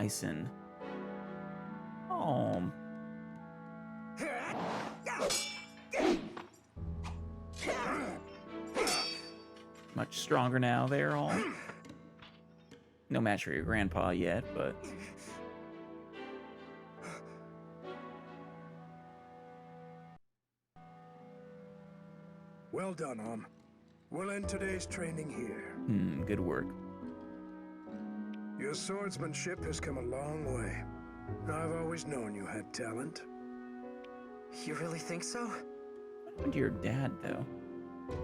bison. Oh. Much stronger now there, all. No match for your grandpa yet, but... Well done, We'll end today's training here. Good work. Your swordsmanship has come a long way. I've always known you had talent. You really think so? What happened to your dad, though?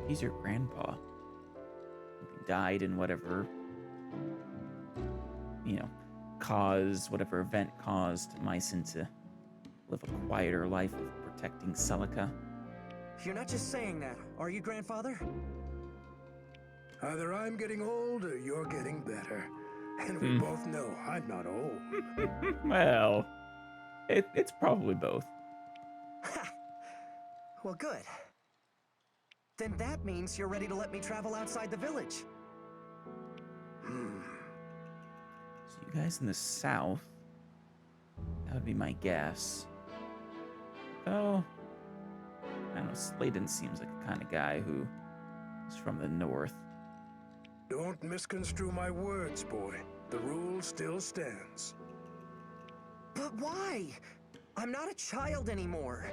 He's your grandpa. He died in whatever, whatever event caused Mycen to live a quieter life of protecting Celica. You're not just saying that, are you, grandfather? Either I'm getting old or you're getting better. And we both know I'm not old. Well, it's probably both. Well, good. Then that means you're ready to let me travel outside the village. So you guys in the south, that would be my guess. Oh, I don't know, Sladen seems like a kind of guy who is from the north. Don't misconstrue my words, boy. The rule still stands. But why? I'm not a child anymore.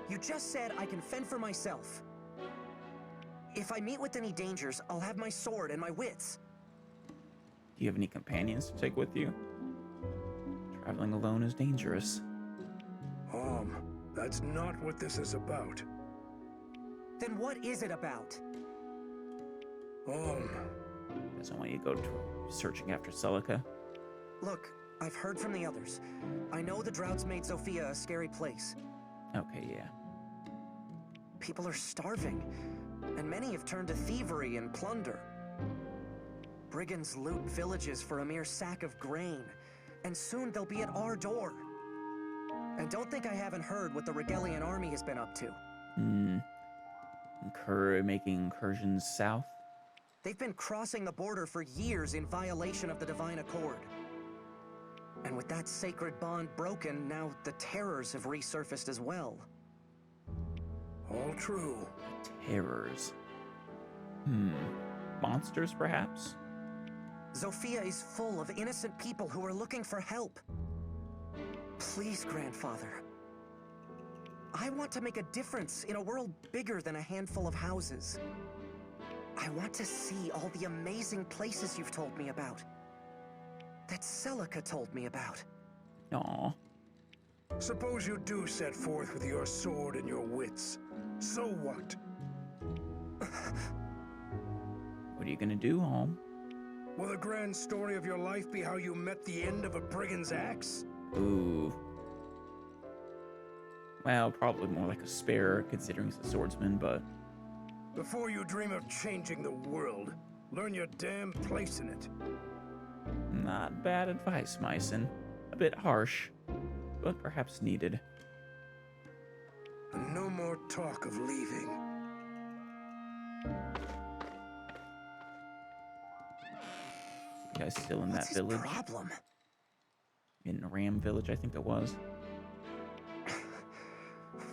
You just said I can fend for myself. If I meet with any dangers, I'll have my sword and my wits. Do you have any companions to take with you? Traveling alone is dangerous. That's not what this is about. Then what is it about? Doesn't want you to go searching after Celica. Look, I've heard from the others. I know the drought's made Sophia a scary place. Okay, yeah. People are starving, and many have turned to thievery and plunder. Brigands loot villages for a mere sack of grain, and soon they'll be at our door. And don't think I haven't heard what the Regalian army has been up to. Making incursions south? They've been crossing the border for years in violation of the Divine Accord. And with that sacred bond broken, now the terrors have resurfaced as well. All true. Terrors. Monsters, perhaps? Sophia is full of innocent people who are looking for help. Please, grandfather. I want to make a difference in a world bigger than a handful of houses. I want to see all the amazing places you've told me about. That Celica told me about. Aw. Suppose you do set forth with your sword and your wits. So what? What are you gonna do, Home? Will the grand story of your life be how you met the end of a brigand's axe? Ooh. Well, probably more like a spare, considering he's a swordsman, but... Before you dream of changing the world, learn your damn place in it. Not bad advice, Mycen. A bit harsh, but perhaps needed. And no more talk of leaving. You guys still in What's that his village? problem? In Ram Village, I think it was.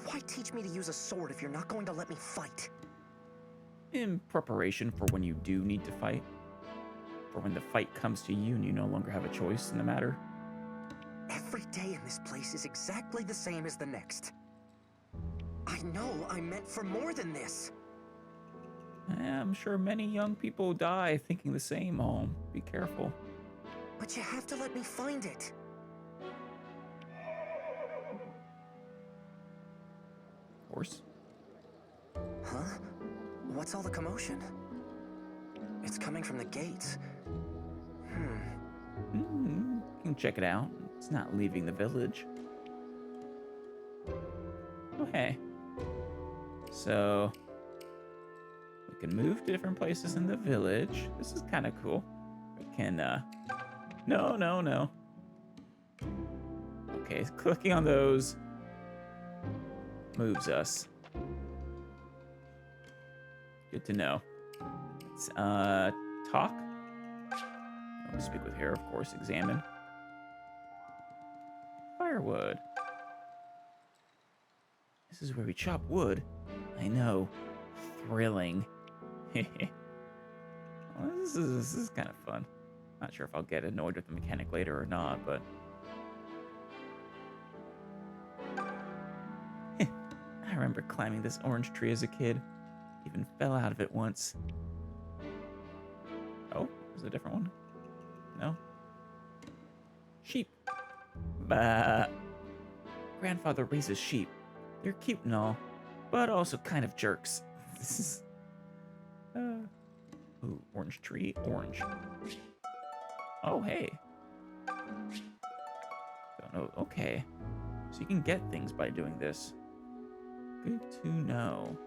Why teach me to use a sword if you're not going to let me fight? In preparation for when you do need to fight. For when the fight comes to you and you no longer have a choice in the matter. Every day in this place is exactly the same as the next. I know I'm meant for more than this. I'm sure many young people die thinking the same, Home. Be careful. But you have to let me find it. Of course. Huh? What's all the commotion? It's coming from the gates. You can check it out. It's not leaving the village. Oh, hey. So, we can move to different places in the village. This is kind of cool. We can, No. Okay, clicking on those moves us. Good to know. Let's, talk. Speak with her, of course. Examine. firewood. This is where we chop wood. I know. Thrilling. Well, this is kind of fun. Not sure if I'll get annoyed with the mechanic later or not, but... I remember climbing this orange tree as a kid. Even fell out of it once. Oh, there's a different one. No? Sheep. Bah. Grandfather raises sheep. They're cute and all, but also kind of jerks. This is... Ooh, orange tree, orange. Oh, hey. Don't know. Okay. So you can get things by doing this. Good to know.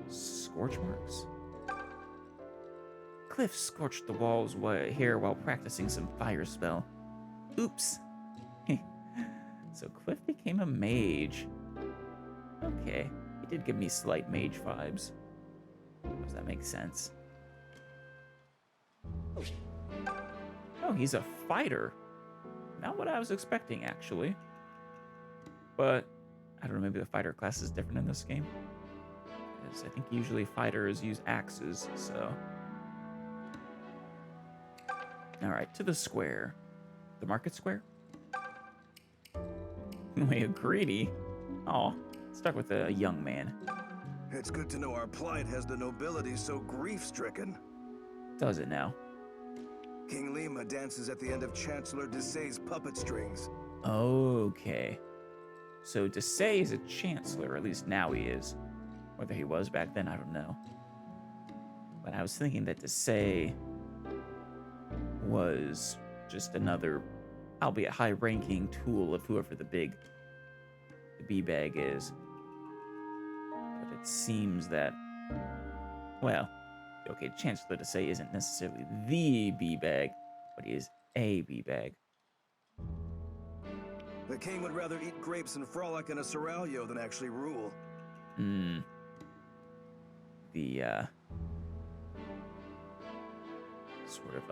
Scorch marks. Cliff scorched the walls here while practicing some fire spell. Oops. So Cliff became a mage. Okay. He did give me slight mage vibes. Does that make sense? Oh, he's a fighter. Not what I was expecting, actually. But, I don't know, maybe the fighter class is different in this game. Because I think usually fighters use axes, so... Alright, to the square. The market square? Wait, greedy? Aw, stuck with a young man. It's good to know our plight has the nobility so grief-stricken. Does it now? King Lima dances at the end of Chancellor Desay's puppet strings. Okay. So Desay is a chancellor, at least now he is. Whether he was back then, I don't know. But I was thinking that Desay was just another, albeit high-ranking tool of whoever the B-bag is. But it seems that, well, okay, Chancellor Desay isn't necessarily the B-bag, but he is a B-bag. The king would rather eat grapes and frolic in a seraglio than actually rule. The, sort of,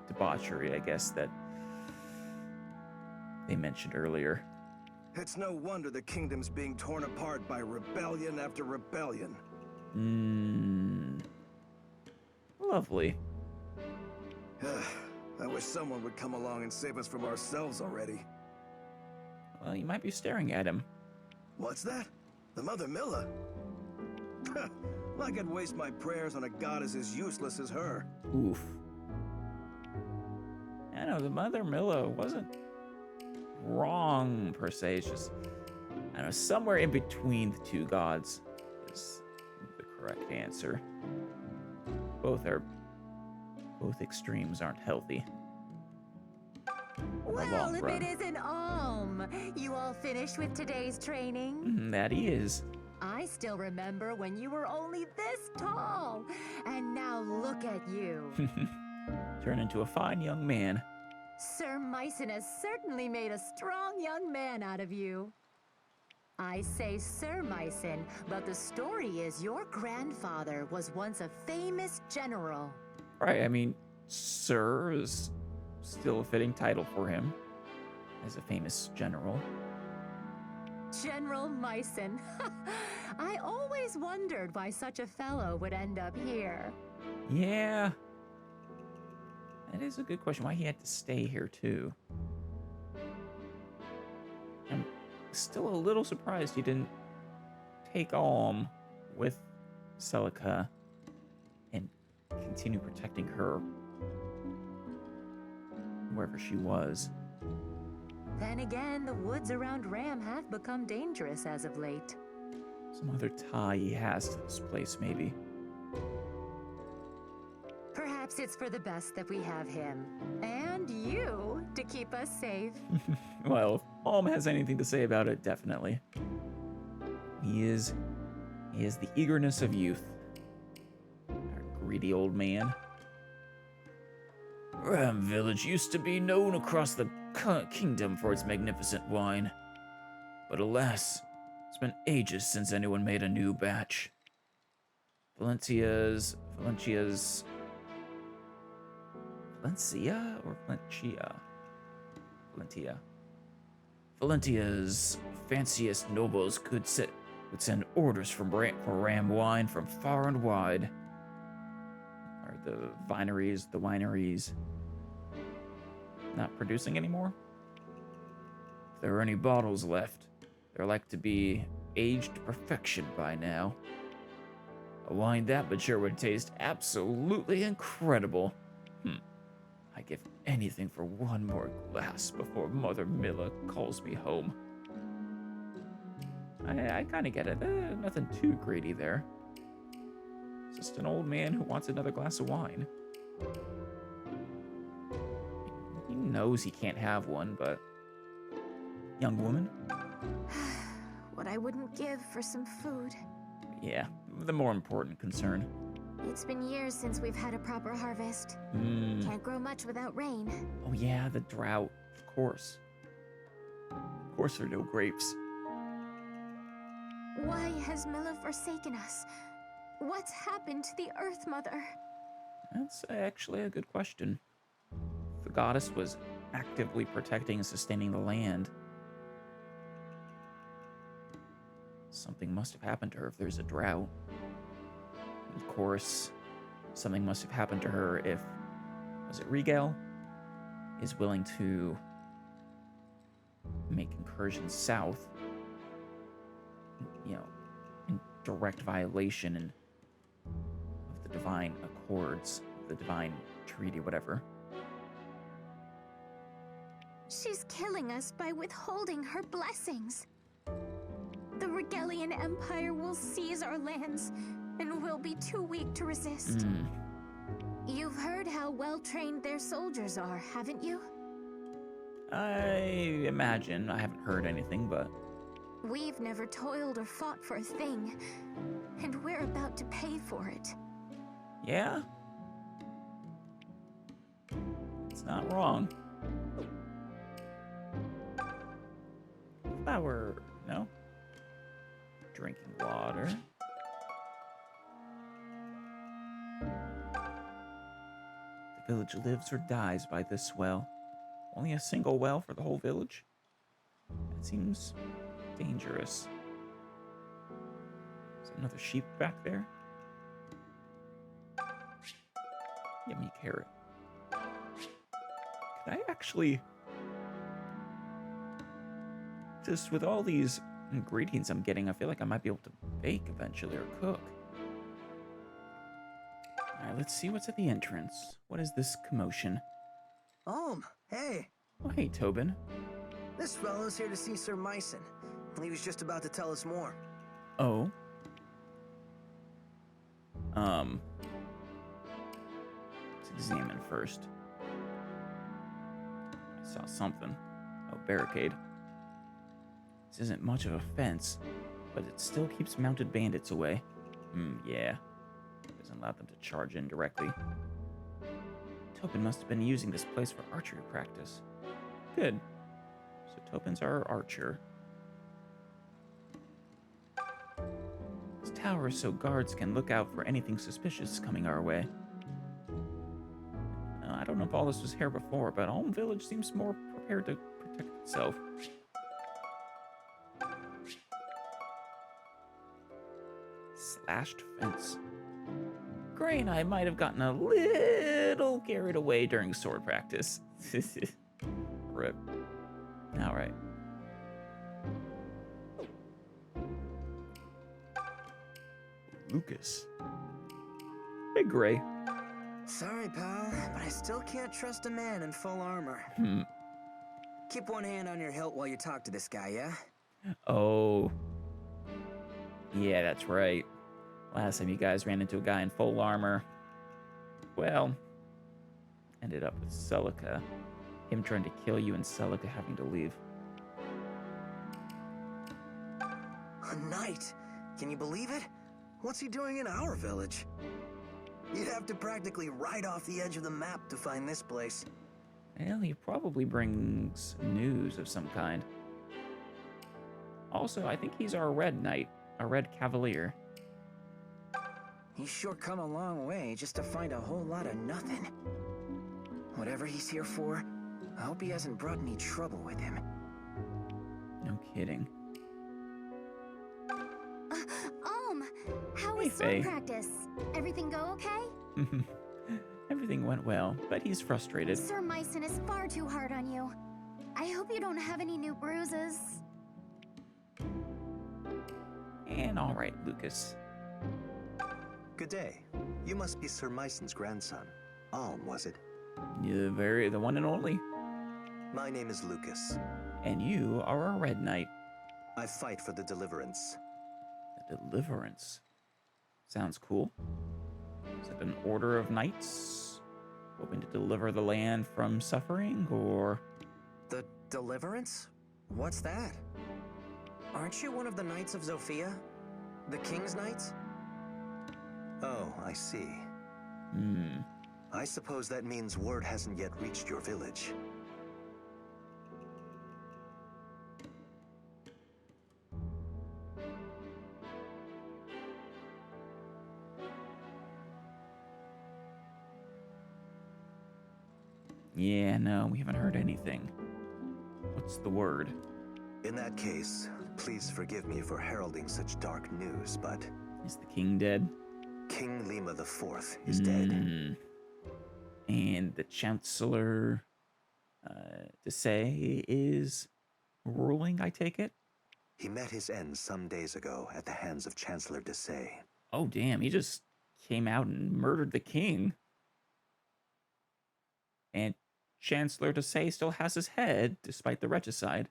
debauchery, I guess, that they mentioned earlier. It's no wonder the kingdom's being torn apart by rebellion after rebellion. Lovely. I wish someone would come along and save us from ourselves already. Well, you might be staring at him. What's that? The Mother Milla? I could waste my prayers on a goddess as useless as her. Oof. I know, the Mother Milla wasn't wrong, per se. It's just, I don't know, somewhere in between the two gods is the correct answer. Both extremes aren't healthy. Well, if it isn't you all finished with today's training? That he is. I still remember when you were only this tall, and now look at you. Turn into a fine young man. Sir Mycen has certainly made a strong young man out of you. I say Sir Mycen, but the story is your grandfather was once a famous general. Right, I mean, Sir is still a fitting title for him as a famous general. General Mycen. I always wondered why such a fellow would end up here. Yeah. That is a good question. Why he had to stay here, too. I'm still a little surprised he didn't take Alm with Celica and continue protecting her wherever she was. Then again, the woods around Ram have become dangerous as of late. Some other tie he has to this place, maybe. Perhaps it's for the best that we have him. And you to keep us safe. Well, if Alm has anything to say about it, definitely. He is the eagerness of youth. Our greedy old man. Ram Village used to be known across the kingdom for its magnificent wine. But alas, it's been ages since anyone made a new batch. Valencia or Valencia? Valentia. Valentia's fanciest nobles would send orders for ram wine from far and wide. Are the wineries not producing anymore? If there are any bottles left, they're like to be aged to perfection by now. A wine that mature would taste absolutely incredible. I'd give anything for one more glass before Mother Milla calls me home. I kind of get it. Nothing too greedy there. Just an old man who wants another glass of wine. He knows he can't have one, but... Young woman? What I wouldn't give for some food. Yeah, the more important concern. It's been years since we've had a proper harvest. Can't grow much without rain. Oh yeah, the drought. Of course. Of course there are no grapes. Why has Milla forsaken us? What's happened to the Earth Mother? That's actually a good question. The goddess was actively protecting and sustaining the land. Something must have happened to her if there's a drought. Of course, something must have happened to her if, was it Regal, is willing to make incursions south, you know, in direct violation of the divine accords, the divine treaty, whatever. She's killing us by withholding her blessings. The Regalian Empire will seize our lands, and we'll be too weak to resist. You've heard how well-trained their soldiers are, haven't you? I imagine. I haven't heard anything, but... We've never toiled or fought for a thing, and we're about to pay for it. Yeah? It's not wrong. Flower... no? Drinking water. The village lives or dies by this well. Only a single well for the whole village? That seems dangerous. Is there another sheep back there? Yummy carrot. Could I actually... just with all these ingredients I'm getting, I feel like I might be able to bake eventually or cook. Alright, let's see what's at the entrance. What is this commotion? Hey. Oh, hey, Tobin. This fellow's here to see Sir Myson. He was just about to tell us more. Oh. Let's examine first. I saw something. Oh, barricade. This isn't much of a fence, but it still keeps mounted bandits away. Yeah. Doesn't allow them to charge in directly. Tobin must have been using this place for archery practice. Good. So Tobin's our archer. This tower is so guards can look out for anything suspicious coming our way. I don't know if all this was here before, but Alm Village seems more prepared to protect itself. Slashed fence. Gray and I might have gotten a little carried away during sword practice. Rip. Alright. Lucas. Hey, Gray. Sorry, pal, but I still can't trust a man in full armor. Keep one hand on your hilt while you talk to this guy, yeah? Oh. Yeah, that's right. Last time you guys ran into a guy in full armor, well, ended up with Celica. Him trying to kill you and Celica having to leave. A knight? Can you believe it? What's he doing in our village? You'd have to practically ride off the edge of the map to find this place. Well, he probably brings news of some kind. Also, I think he's our red knight, a red cavalier. He's sure come a long way just to find a whole lot of nothing. Whatever he's here for, I hope he hasn't brought any trouble with him. No kidding. How Hey, was sword Faye. practice? Everything go okay? Everything went well, but he's frustrated. Sir Mycen is far too hard on you. I hope you don't have any new bruises. And all right, Lucas. Good day. You must be Sir Mycen's grandson. Alm, was it? The one and only. My name is Lucas. And you are a red knight. I fight for the Deliverance. The Deliverance. Sounds cool. Is it an order of knights? Hoping to deliver the land from suffering, or... The Deliverance? What's that? Aren't you one of the Knights of Zofia? The King's Knights? Oh, I see. Hmm. I suppose that means word hasn't yet reached your village. Yeah, no, we haven't heard anything. What's the word? In that case, please forgive me for heralding such dark news, but Is the king dead? King Lima IV is dead. Hmm. And the Chancellor, to say, is ruling, I take it? He met his end some days ago at the hands of Chancellor Desay. Oh, damn, he just came out and murdered the king. And Chancellor Desay still has his head, despite the regicide.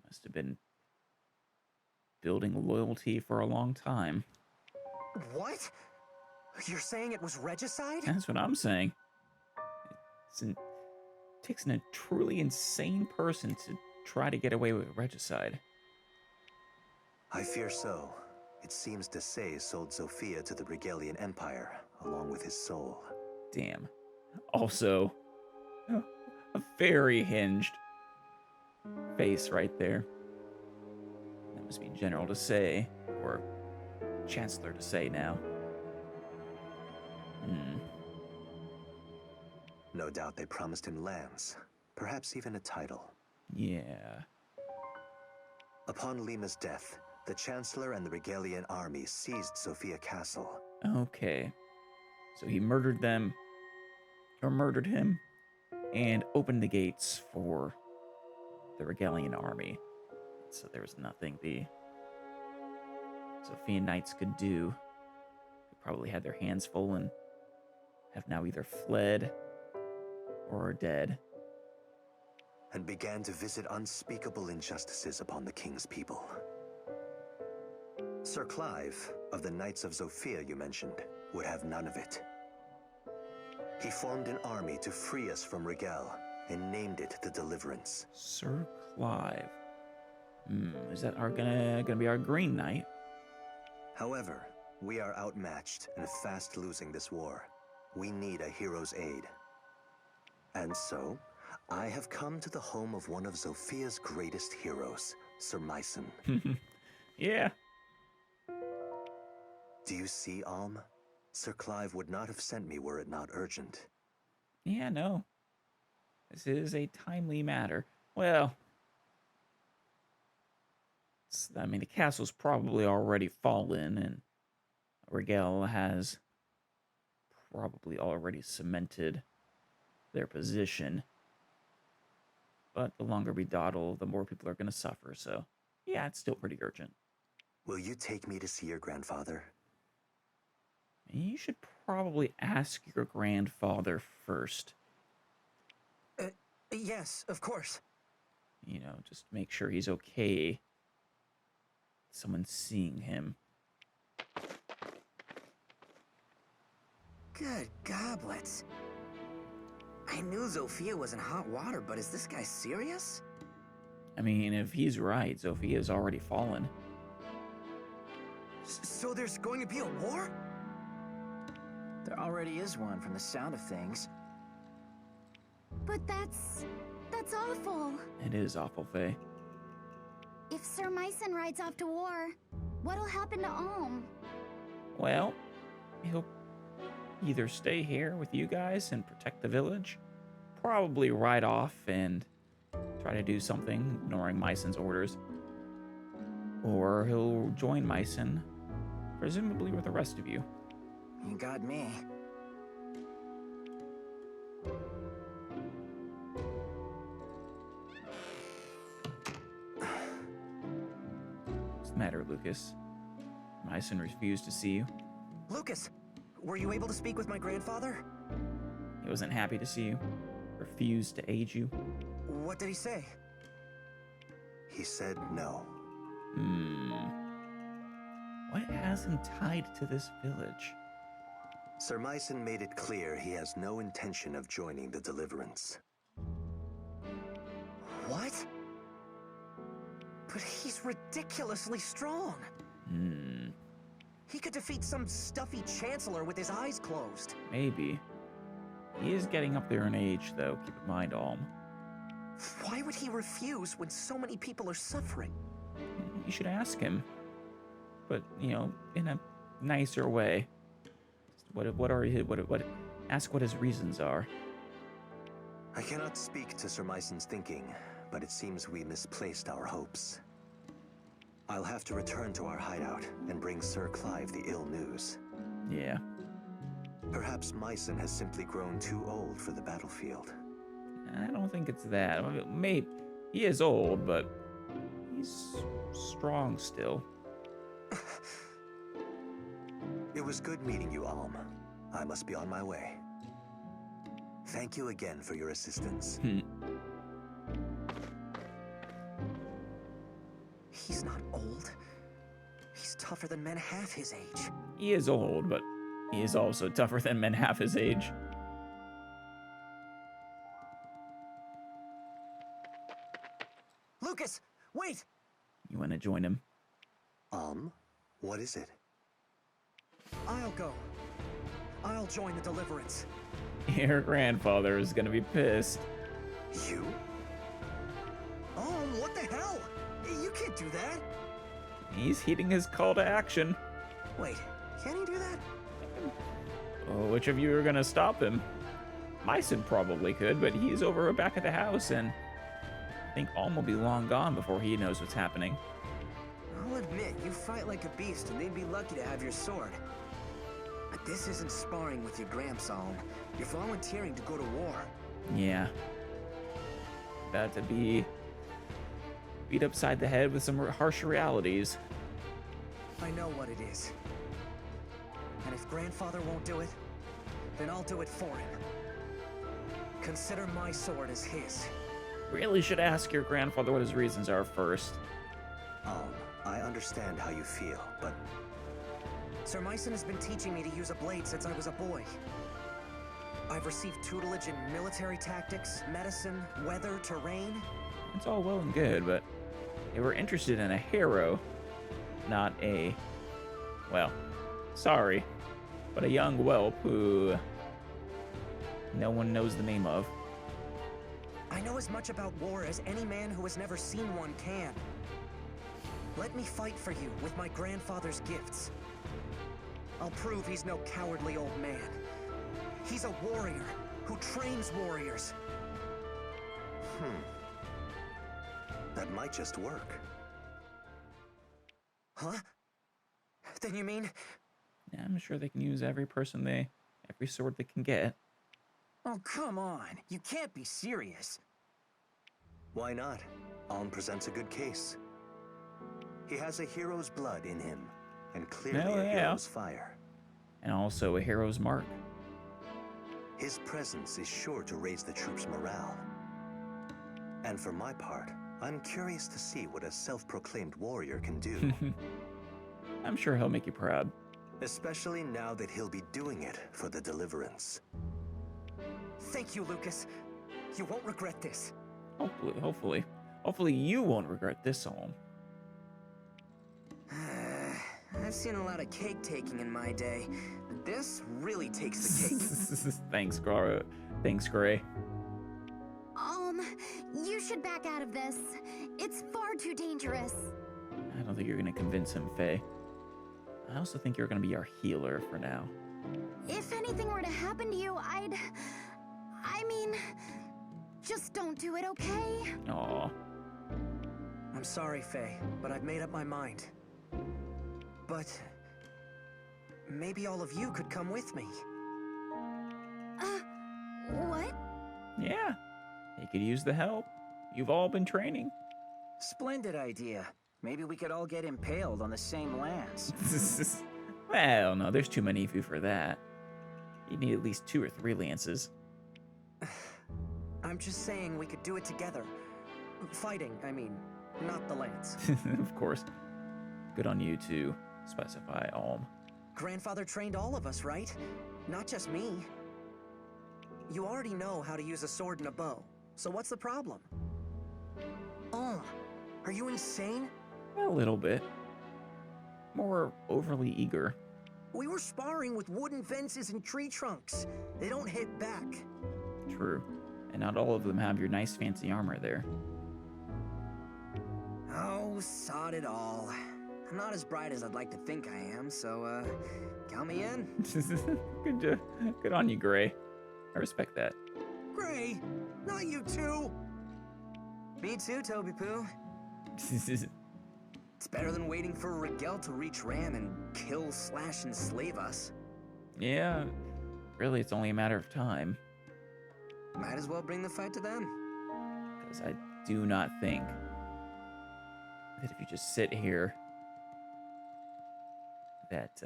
Must have been building loyalty for a long time. What? You're saying it was regicide? That's what I'm saying. It takes a truly insane person to try to get away with regicide. I fear so. It seems Desay sold Zofia to the Regalian Empire, along with his soul. Damn. Also, a very hinged face right there. That must be General Desay, or Chancellor Desay now. Hmm. No doubt they promised him lands, perhaps even a title. Yeah. Upon Lima's death, the Chancellor and the Regalian army seized Zofia Castle. Okay. So he murdered them, or murdered him, and opened the gates for the Regalian army. So there was nothing the Zophian Knights could do. They probably had their hands full and have now either fled or are dead. And began to visit unspeakable injustices upon the king's people. Sir Clive, of the Knights of Zofia you mentioned, would have none of it. He formed an army to free us from Regal, and named it the Deliverance. Sir Clive. Is that gonna be our Green Knight? However, we are outmatched and fast losing this war. We need a hero's aid. And so, I have come to the home of one of Zofia's greatest heroes, Sir Mycen. Yeah. Do you see, Alm? Sir Clive would not have sent me were it not urgent. Yeah, no. This is a timely matter. Well, I mean, the castle's probably already fallen, and Regal has probably already cemented their position. But the longer we dawdle, the more people are going to suffer, so yeah, it's still pretty urgent. Will you take me to see your grandfather? You should probably ask your grandfather first. Yes, of course. You know, just make sure he's okay. Someone seeing him. Good goblets. I knew Zofia was in hot water, but is this guy serious? I mean, if he's right, Zophia's already fallen. So there's going to be a war? There already is one from the sound of things. But that's awful. It is awful, Faye. If Sir Mycen rides off to war, what'll happen to Alm? Well, he'll either stay here with you guys and protect the village, probably ride off and try to do something, ignoring Myson's orders. Or he'll join Myson, presumably with the rest of you. You got me. What's the matter, Lucas? Myson refused to see you. Lucas, were you able to speak with my grandfather? He wasn't happy to see you. Refused to aid you. What did he say? He said no. What has him tied to this village? Sir Myson made it clear he has no intention of joining the Deliverance. What? But he's ridiculously strong. He could defeat some stuffy chancellor with his eyes closed. Maybe. He is getting up there in age, though. Keep in mind, Alm. Why would he refuse when so many people are suffering? You should ask him. But, you know, in a nicer way. Ask what his reasons are. I cannot speak to Sir Myson's thinking, but it seems we misplaced our hopes. I'll have to return to our hideout and bring Sir Clive the ill news. Yeah. Perhaps Myson has simply grown too old for the battlefield. I don't think it's that. I mean, maybe he is old, but he's strong still. It was good meeting you, Alm. I must be on my way. Thank you again for your assistance. He's not old. He's tougher than men half his age. He is old, but he is also tougher than men half his age. Lucas, wait! You want to join him? What is it? I'll go. I'll join the Deliverance. Your grandfather is gonna be pissed. You? What the hell? You can't do that. He's heeding his call to action. Wait, can he do that? Oh, which of you are gonna stop him? Myson probably could, but he's over back at the house, and I think Alm will be long gone before he knows what's happening. I'll admit, you fight like a beast, and they'd be lucky to have your sword. But this isn't sparring with your Gramps, Alm. You're volunteering to go to war. Yeah. About to be beat upside the head with some harsh realities. I know what it is. And if Grandfather won't do it, then I'll do it for him. Consider my sword as his. Really should ask your grandfather what his reasons are first. I understand how you feel, but Sir Myson has been teaching me to use a blade since I was a boy. I've received tutelage in military tactics, medicine, weather, terrain. It's all well and good, but they were interested in a hero, not a, well, sorry, but a young whelp who no one knows the name of. I know as much about war as any man who has never seen one can. Let me fight for you with my grandfather's gifts. I'll prove he's no cowardly old man. He's a warrior who trains warriors. that might just work. Huh? Then you mean... Yeah, I'm sure they can use every sword they can get. Oh, come on. You can't be serious. Why not? Alm presents a good case. He has a hero's blood in him, and clearly a hero's fire. And also a hero's mark. His presence is sure to raise the troops' morale. And for my part, I'm curious to see what a self-proclaimed warrior can do. I'm sure he'll make you proud. Especially now that he'll be doing it for the Deliverance. Thank you, Lucas. You won't regret this. Hopefully you won't regret this, Alm. I've seen a lot of cake taking in my day, but this really takes the cake. Thanks, Gray. You should back out of this. It's far too dangerous. I don't think you're gonna convince him, Faye. I also think you're gonna be our healer for now. If anything were to happen to you, I mean, Just don't do it, okay? Aw. I'm sorry, Faye, but I've made up my mind. But maybe all of you could come with me. What? Yeah. You could use the help. You've all been training. Splendid idea. Maybe we could all get impaled on the same lance. Well, no, there's too many of you for that. You need at least 2 or 3 lances. I'm just saying we could do it together. Fighting, I mean, not the lance. Of course. Good on you to specify Alm. Grandfather trained all of us, right? Not just me. You already know how to use a sword and a bow, so what's the problem? Oh, are you insane? A little bit. More overly eager. We were sparring with wooden fences and tree trunks. They don't hit back. True. And not all of them have your nice fancy armor there. Oh, sod it all. I'm not as bright as I'd like to think I am, so, count me in. Good on you, Gray. I respect that. Gray, not you too. Me too, Toby Poo. It's better than waiting for Rigel to reach Ram and kill, slash, and slave us. Yeah, really, it's only a matter of time. Might as well bring the fight to them. Because I do not think that if you just sit here, that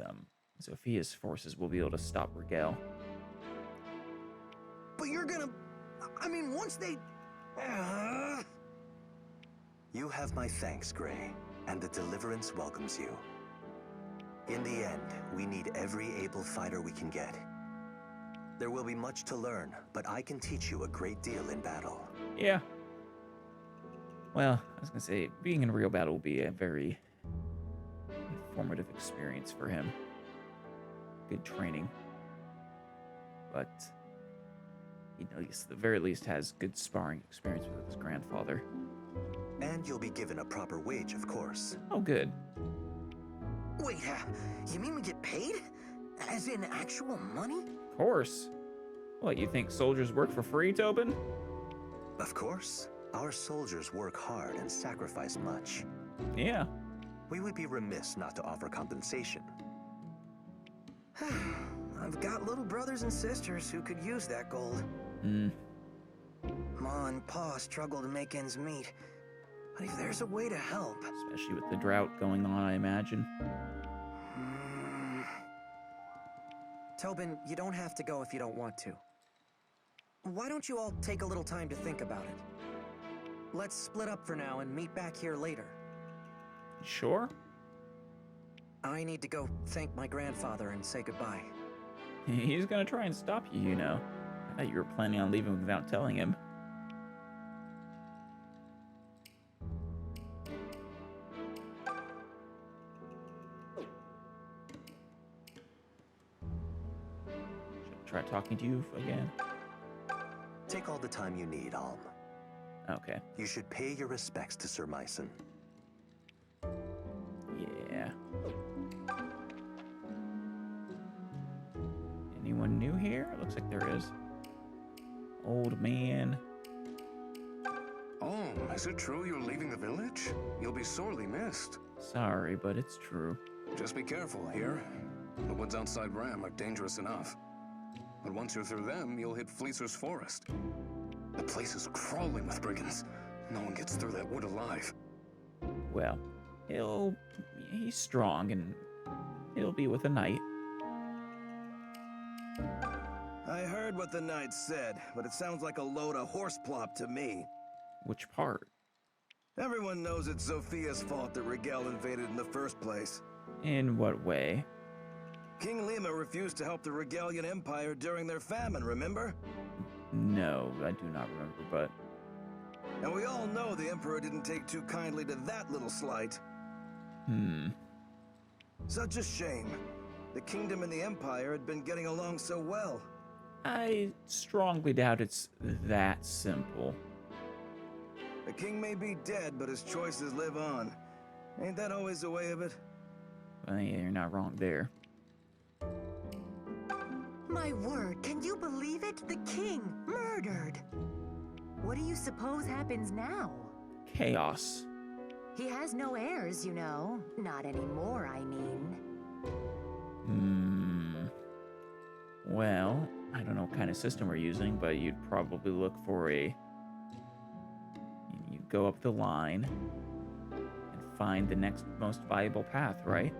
Zophia's forces will be able to stop Rigel. But you're gonna... I mean, once they... You have my thanks, Gray, and the Deliverance welcomes you. In the end, we need every able fighter we can get. There will be much to learn, but I can teach you a great deal in battle. Yeah. Well, I was going to say, being in real battle will be a very informative experience for him. Good training. But he at least, the very least, has good sparring experience with his grandfather. And you'll be given a proper wage, of course. Oh, good. Wait, you mean we get paid? As in actual money? Of course. What, you think soldiers work for free, Tobin? Of course. Our soldiers work hard and sacrifice much. Yeah. We would be remiss not to offer compensation. I've got little brothers and sisters who could use that gold. Ma and Pa struggle to make ends meet. But if there's a way to help... Especially with the drought going on, I imagine. Tobin, you don't have to go if you don't want to. Why don't you all take a little time to think about it? Let's split up for now and meet back here later. Sure. I need to go thank my grandfather and say goodbye. He's gonna try and stop you, you know. I thought you were planning on leaving without telling him. Should I try talking to you again? Take all the time you need, Alm. Okay. You should pay your respects to Sir Myson. Yeah. Anyone new here? Looks like there is. Old man. Oh, is it true you're leaving the village? You'll be sorely missed. Sorry, but it's true. Just be careful here. The woods outside Ram are dangerous enough. But once you're through them, you'll hit Fleecer's Forest. The place is crawling with brigands. No one gets through that wood alive. Well, he's strong and he'll be with a knight. I heard what the knight said, but it sounds like a load of horseplop to me. Which part? Everyone knows it's Zophia's fault that Rigel invaded in the first place. In what way? King Lima refused to help the Regalian Empire during their famine, remember? No, I do not remember, but... And we all know the Emperor didn't take too kindly to that little slight. Such a shame. The kingdom and the Empire had been getting along so well. I strongly doubt it's that simple. The king may be dead, but his choices live on. Ain't that always the way of it? Well, yeah, you're not wrong there. My word, can you believe it? The king murdered. What do you suppose happens now? Chaos. He has no heirs, you know. Not anymore, I mean. Well, I don't know what kind of system we're using, but you'd probably look for you go up the line and find the next most viable path, right?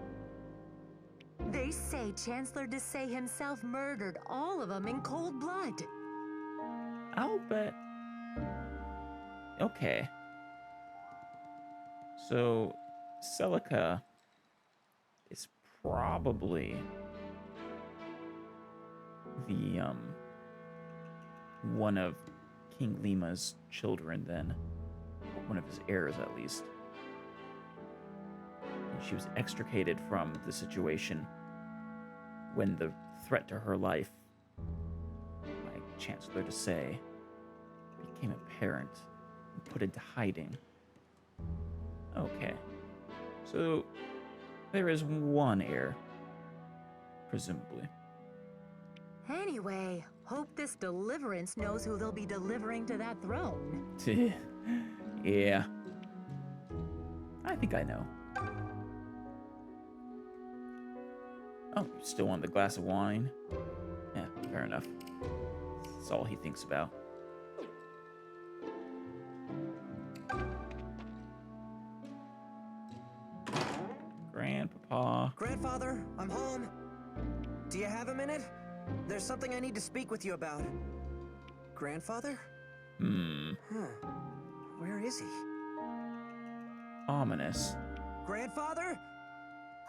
They say Chancellor Desay himself murdered all of them in cold blood. I'll bet. Okay. So, Celica is probably the, one of King Lima's children then. One of his heirs, at least. And she was extricated from the situation when the threat to her life, by Chancellor Desay, became apparent and put into hiding. Okay. So, there is one heir, presumably. Anyway, hope this Deliverance knows who they'll be delivering to that throne. Yeah. I think I know. Oh, you still want the glass of wine? Yeah, fair enough. That's all he thinks about. Grandpapa. Grandfather, I'm home. Do you have a minute? There's something I need to speak with you about. Grandfather? Where is he? Ominous. Grandfather?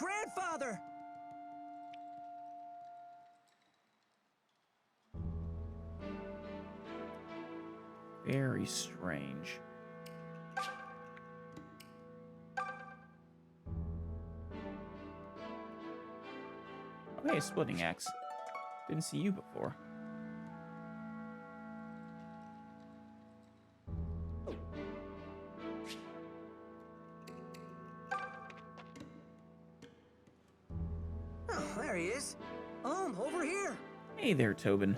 Grandfather! Very strange. Okay, splitting axe. Didn't see you before. Oh, there he is. Over here. Hey there, Tobin.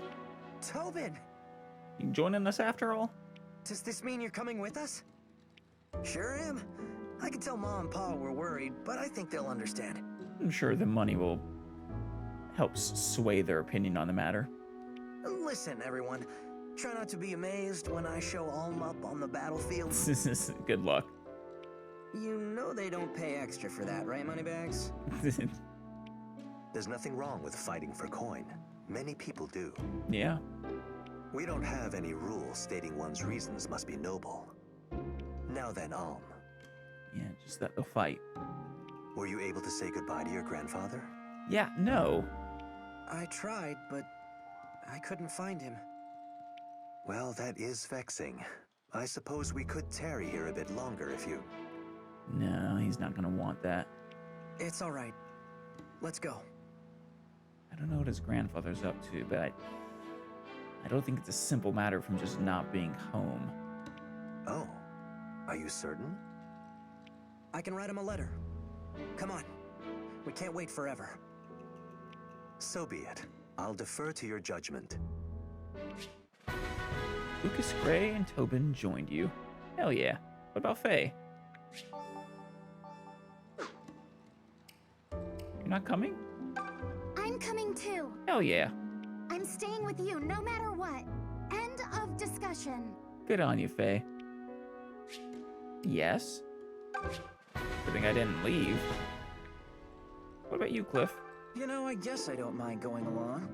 Tobin! You joining us after all? Does this mean you're coming with us? Sure am. I can tell Mom and Pa we're worried, but I think they'll understand. I'm sure the money will help sway their opinion on the matter. Listen, everyone. Try not to be amazed when I show Alm up on the battlefield. Good luck. You know they don't pay extra for that, right, Moneybags? There's nothing wrong with fighting for coin. Many people do. Yeah. We don't have any rules stating one's reasons must be noble. Now then, Alm. Yeah, just that they'll fight. Were you able to say goodbye to your grandfather? Yeah, no. I tried, but I couldn't find him. Well, that is vexing. I suppose we could tarry here a bit longer if you... No, he's not gonna want that. It's all right. Let's go. I don't know what his grandfather's up to, but I don't think it's a simple matter from just not being home. Oh, are you certain? I can write him a letter. Come on. We can't wait forever. So be it. I'll defer to your judgment. Lucas Gray and Tobin joined you. Hell yeah. What about Faye? You're not coming? I'm coming too. Hell yeah. I'm staying with you no matter what. End of discussion. Good on you, Faye. Yes? Good thing I didn't leave. What about you, Cliff? You know, I guess I don't mind going along.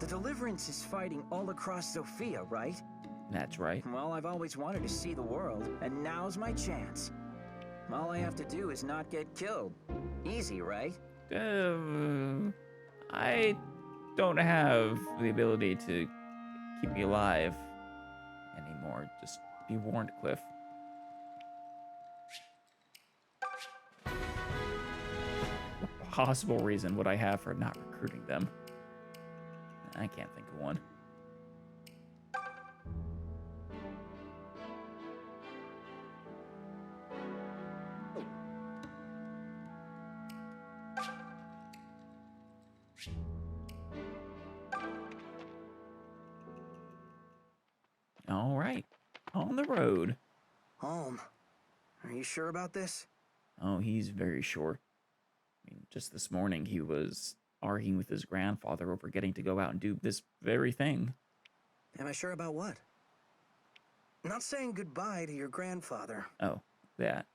The Deliverance is fighting all across Sophia, right? That's right. Well, I've always wanted to see the world, and now's my chance. All I have to do is not get killed. Easy, right? I don't have the ability to keep you alive anymore. Just be warned, Cliff. What possible reason would I have for not recruiting them? I can't think of one. All right. On the road. Home. Are you sure about this? Oh, he's very sure. I mean, just this morning he was arguing with his grandfather over getting to go out and do this very thing. Am I sure about what? Not saying goodbye to your grandfather. Oh, that.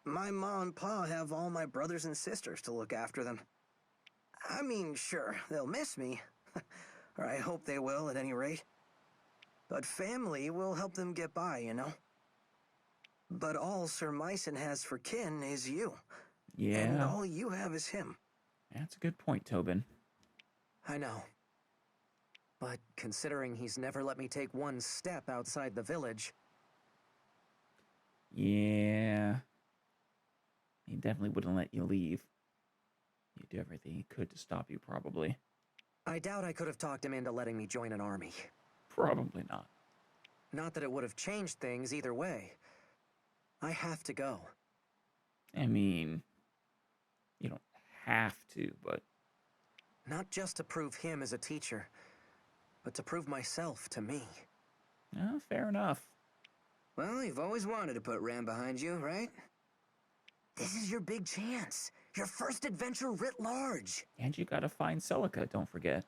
My ma and pa have all my brothers and sisters to look after them. I mean, sure, they'll miss me. Or I hope they will, at any rate. But family will help them get by, you know? But all Sir Myson has for kin is you. Yeah. And all you have is him. That's a good point, Tobin. I know. But considering he's never let me take one step outside the village... Yeah. He definitely wouldn't let you leave. He'd do everything he could to stop you, probably. I doubt I could have talked him into letting me join an army. Probably not. Not that it would have changed things either way. I have to go. I mean, you don't have to, but... Not just to prove him as a teacher, but to prove myself to me. Fair enough. Well, you've always wanted to put Ram behind you, right? This is your big chance. Your first adventure writ large. And you gotta find Celica, don't forget.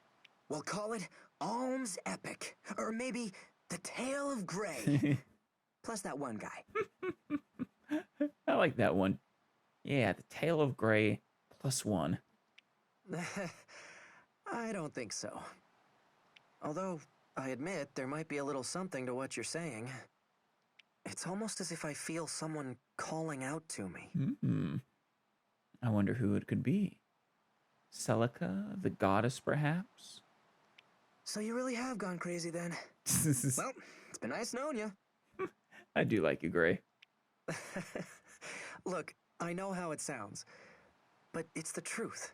We'll call it Alm's Epic. Or maybe The Tale of Grey. Plus that one guy. I like that one. Yeah, The Tale of Grey +1. I don't think so. Although, I admit there might be a little something to what you're saying. It's almost as if I feel someone calling out to me. I wonder who it could be. Celica, the goddess, perhaps? So you really have gone crazy then? Well, it's been nice knowing you. I do like you, Gray. Look, I know how it sounds, but it's the truth.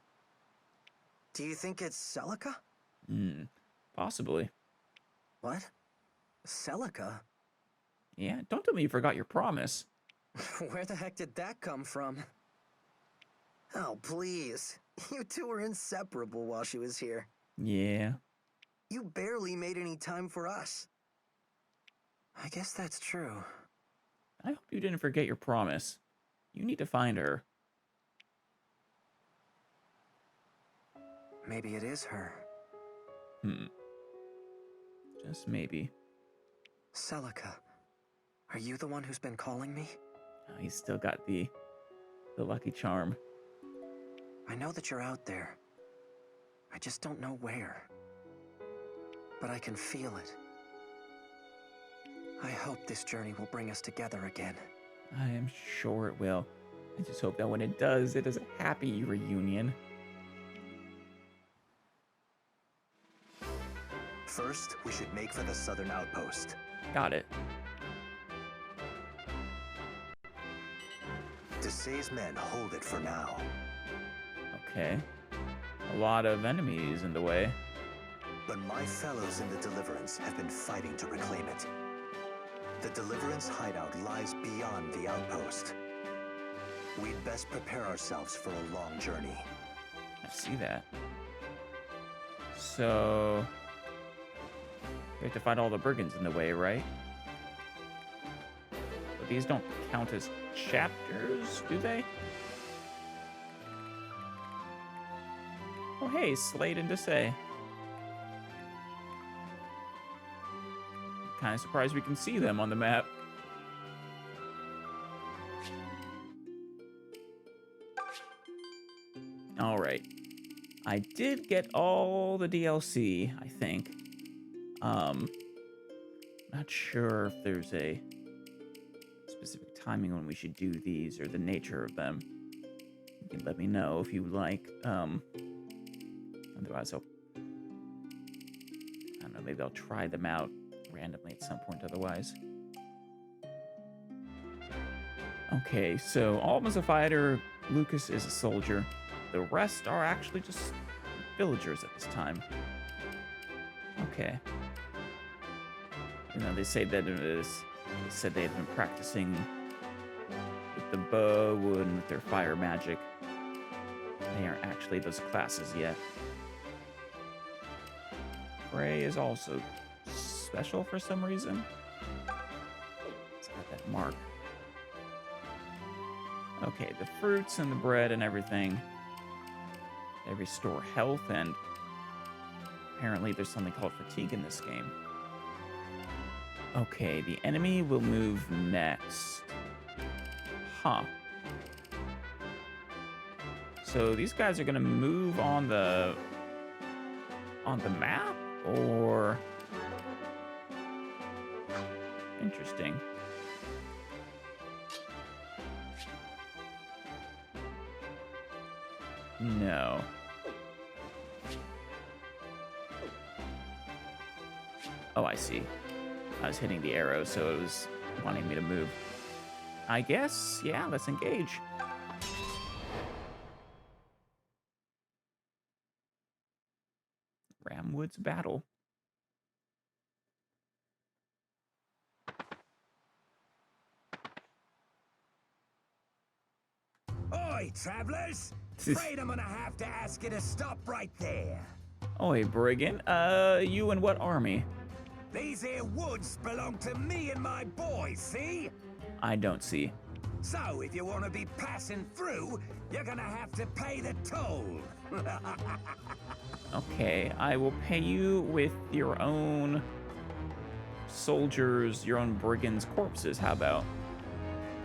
Do you think it's Celica? Possibly. What? Celica? Yeah, don't tell me you forgot your promise. Where the heck did that come from? Oh, please. You two were inseparable while she was here. Yeah. You barely made any time for us. I guess that's true. I hope you didn't forget your promise. You need to find her. Maybe it is her. Just maybe. Celica, are you the one who's been calling me? He's still got the lucky charm. I know that you're out there. I just don't know where. But I can feel it. I hope this journey will bring us together again. I am sure it will. I just hope that when it does, it is a happy reunion. First, we should make for the southern outpost. Got it. Desai's men hold it for now. Okay. A lot of enemies in the way. But my fellows in the Deliverance have been fighting to reclaim it. The Deliverance hideout lies beyond the outpost. We'd best prepare ourselves for a long journey. I see that. So... we have to fight all the brigands in the way, right? But these don't count as chapters, do they? Oh, hey, Slade and Desai. Kind of surprised we can see them on the map. Alright. I did get all the DLC, I think. Not sure if there's a specific timing when we should do these or the nature of them. You can let me know if you would like. Otherwise, I don't know, maybe I'll try them out randomly at some point otherwise. Okay, so Alma's a fighter, Lucas is a soldier. The rest are actually just villagers at this time. Okay. You know, they say that they said they had been practicing with the bow and with their fire magic. They aren't actually those classes yet. Gray is also special for some reason. That mark. Okay, the fruits and the bread and everything. They restore health, and apparently there's something called fatigue in this game. Okay, the enemy will move next. Huh. So these guys are gonna move on the map, or interesting. No. Oh, I see. I was hitting the arrow, so it was wanting me to move. I guess, yeah, let's engage. Ramwood's battle. Oi, travelers! Afraid I'm gonna have to ask you to stop right there. Oi, brigand. You and what army? These here woods belong to me and my boys, see? I don't see. So, if you want to be passing through, you're gonna have to pay the toll. Okay, I will pay you with your own soldiers, your own brigands' corpses. How about?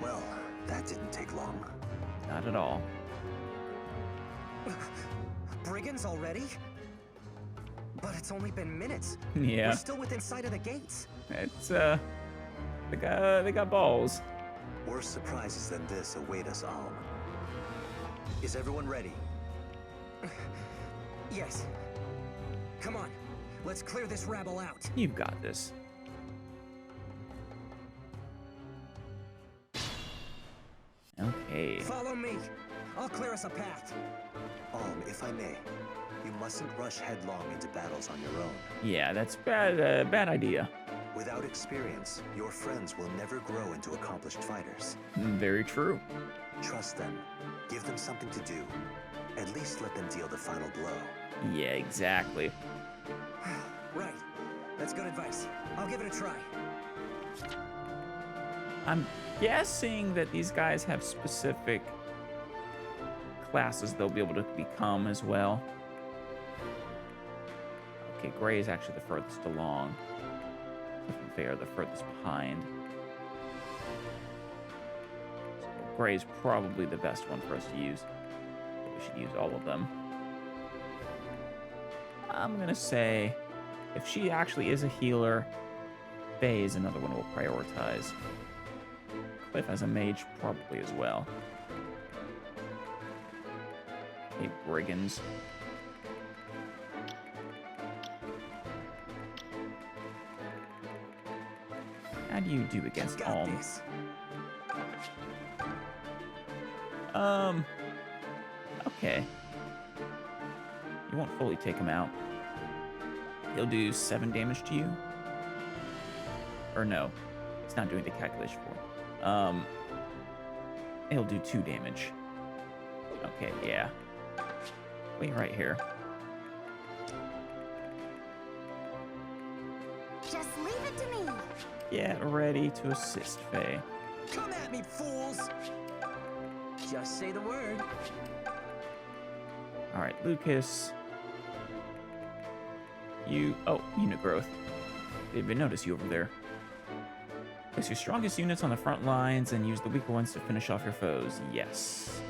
Well, that didn't take long. Not at all. Brigands already? But it's only been minutes. Yeah. We're still within sight of the gates. It's, they got balls. Worse surprises than this await us, Alm. Is everyone ready? Yes. Come on. Let's clear this rabble out. You've got this. Okay. Follow me. I'll clear us a path. Alm, if I may, you mustn't rush headlong into battles on your own. Yeah, that's bad. Bad idea. Without experience, your friends will never grow into accomplished fighters. Very true. Trust them. Give them something to do. At least let them deal the final blow. Yeah, exactly. Right. That's good advice. I'll give it a try. I'm guessing that these guys have specific classes they'll be able to become as well. Okay, Gray is actually the furthest along. They are the furthest behind. So Gray is probably the best one for us to use. But we should use all of them. I'm gonna say, if she actually is a healer, Faye is another one we'll prioritize. Cliff as a mage, probably as well. Okay, brigands. How do you do against Alm? Okay. You won't fully take him out. He'll do 7 damage to you. Or no, it's not doing the calculation for. He'll do 2 damage. Okay, yeah. Wait right here. Just leave it to me. Get ready to assist, Faye. Come at me, fools! Just say the word. Alright, Lucas. Unit growth. Didn't even notice you over there. Place your strongest units on the front lines and use the weaker ones to finish off your foes. Yes.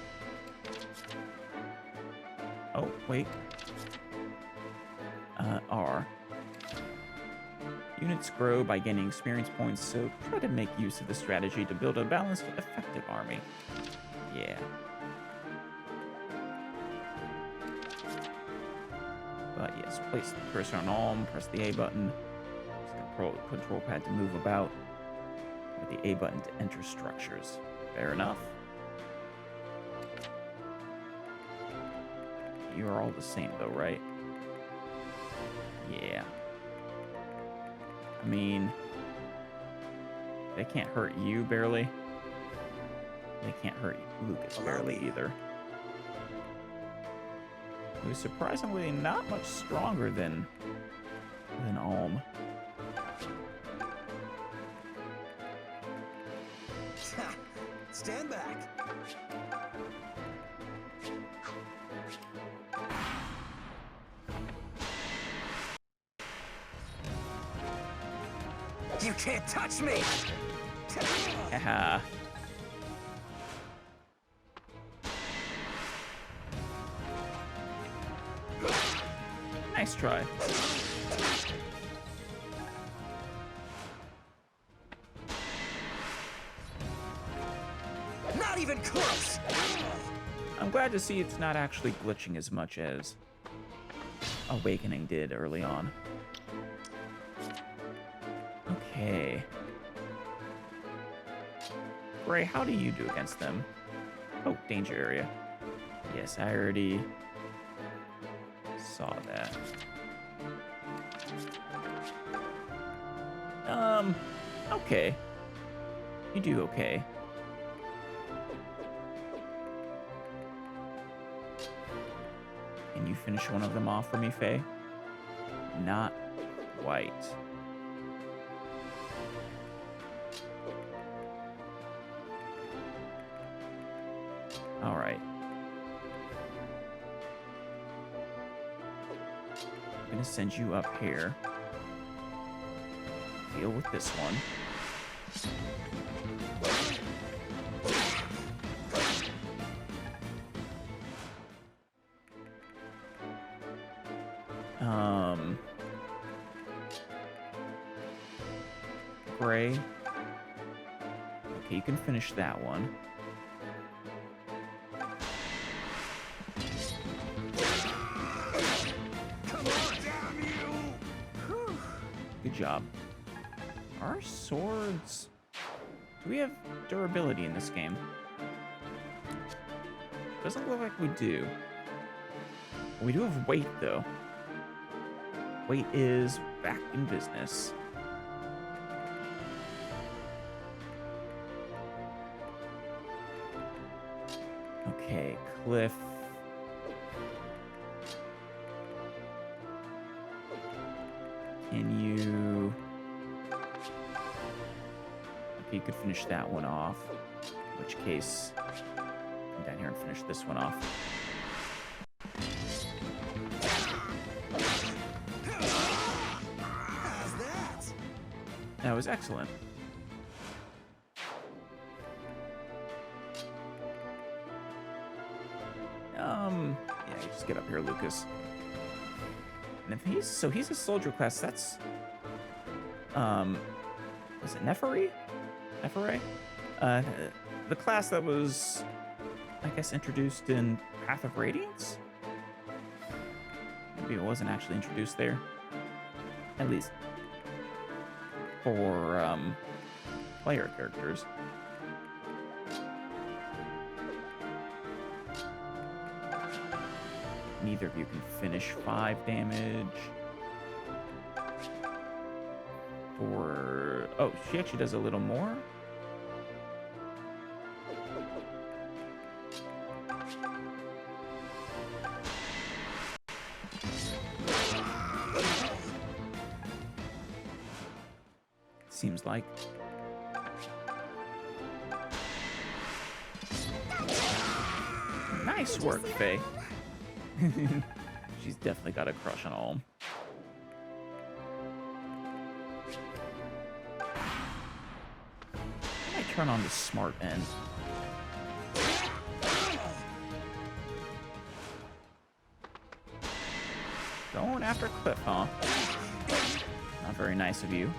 Oh, wait. R. Units grow by gaining experience points, so try to make use of the strategy to build a balanced, effective army. Yeah. But yes, place the cursor on Alm, press the A button. Control pad to move about. With the A button to enter structures. Fair enough. You are all the same though, right? Yeah. I mean, they can't hurt you barely. They can't hurt Lucas barely either. Who's surprisingly not much stronger than Alm. You can't touch me! Haha. Nice try. Not even close! I'm glad to see it's not actually glitching as much as Awakening did early on. Okay. Gray, how do you do against them? Oh, danger area. Yes, I already saw that. Okay. You do okay. Can you finish one of them off for me, Faye? Not quite. All right. I'm gonna send you up here. Deal with this one. Gray. Okay, you can finish that one. Come on, damn you! Good job. Our swords... Do we have durability in this game? Doesn't look like we do. We do have weight, though. Weight is back in business. Okay, Cliff. Can you... Okay, you could finish that one off. In which case, come down here and finish this one off. How's that? That was excellent. Yeah, you just get up here, Lucas. And if he's a soldier class, that's was it Nepheri? Nepheri? The class that was, I guess, introduced in Path of Radiance? Maybe it wasn't actually introduced there. At least for player characters. Neither of you can finish 5 damage. For... Oh, she actually does a little more. Seems like. Nice work, Faye. She's definitely got a crush on Olm. I might turn on the smart end. Going after Cliff, huh? Not very nice of you.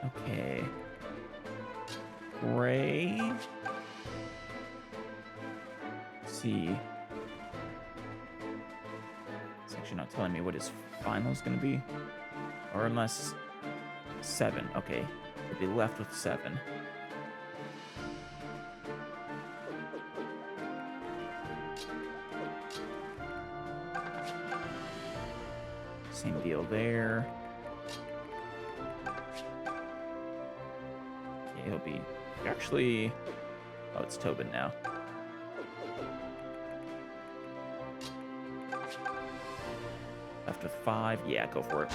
Okay. Gray. See. It's actually not telling me what his final is going to be. Or unless 7. Okay. He'll be left with 7. Same deal there. Okay, he'll be... Actually... Oh, it's Tobin now. Left with 5. Yeah, go for it.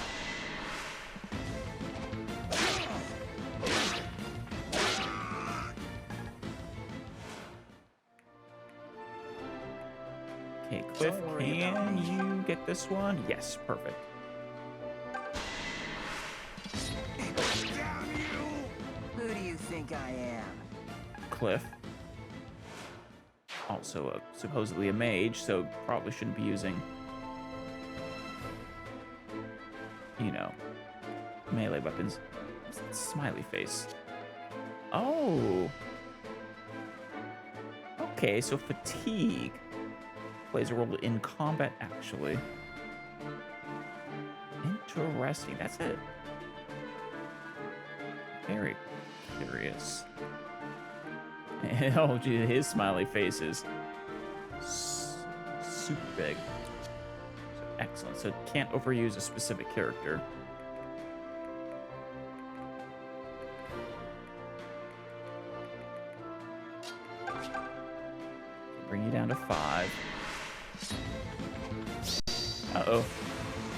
Okay, Cliff, Don't worry about can me. you get this one? Yes, perfect. Damn you! Who do you think I am? Cliff. Also, supposedly a mage, so probably shouldn't be using, you know, melee weapons. What's that smiley face? Oh. Okay, so fatigue plays a role in combat, actually. Interesting. That's it. Very curious. Oh, gee, his smiley face is super big. So, excellent. So can't overuse a specific character. Bring you down to 5. Uh-oh.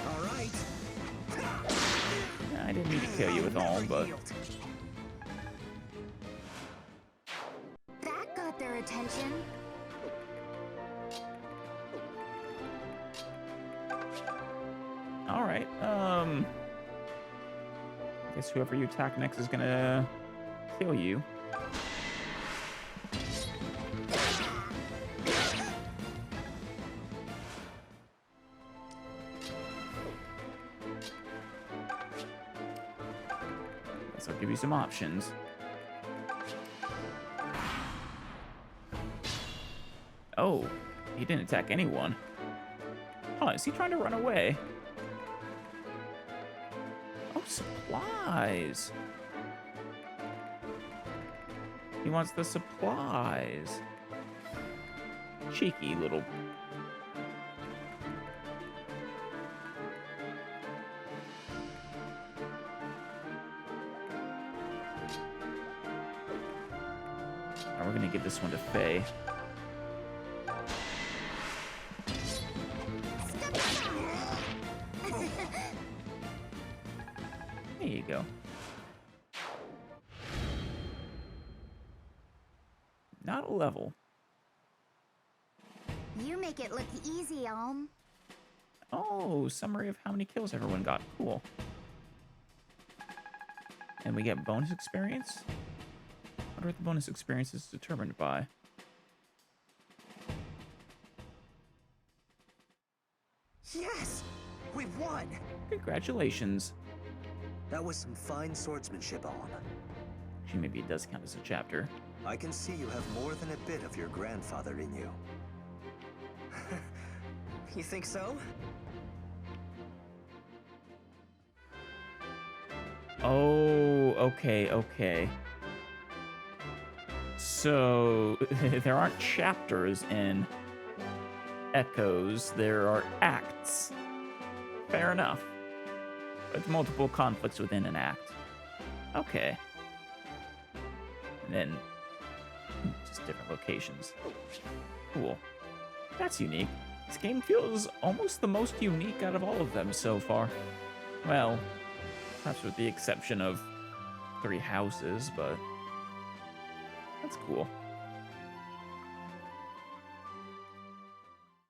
All right. I didn't mean to kill you with all, but... That got their attention. Alright, I guess whoever you attack next is gonna kill you. Guess I'll give you some options. Oh, he didn't attack anyone. Oh, is he trying to run away? Oh, supplies. He wants the supplies. Cheeky little... Now we're gonna give this one to Faye. There you go. Not a level. You make it look easy, Oh, summary of how many kills everyone got. Cool. And we get bonus experience? I wonder what the bonus experience is determined by. Yes! We've won! Congratulations. That was some fine swordsmanship, Alm. Actually, maybe it does count as a chapter. I can see you have more than a bit of your grandfather in you. You think so? Oh, okay. So, there aren't chapters in Echoes, there are acts. Fair enough. With multiple conflicts within an act. Okay. And then, just different locations. Cool. That's unique. This game feels almost the most unique out of all of them so far. Well, perhaps with the exception of 3 houses, but that's cool.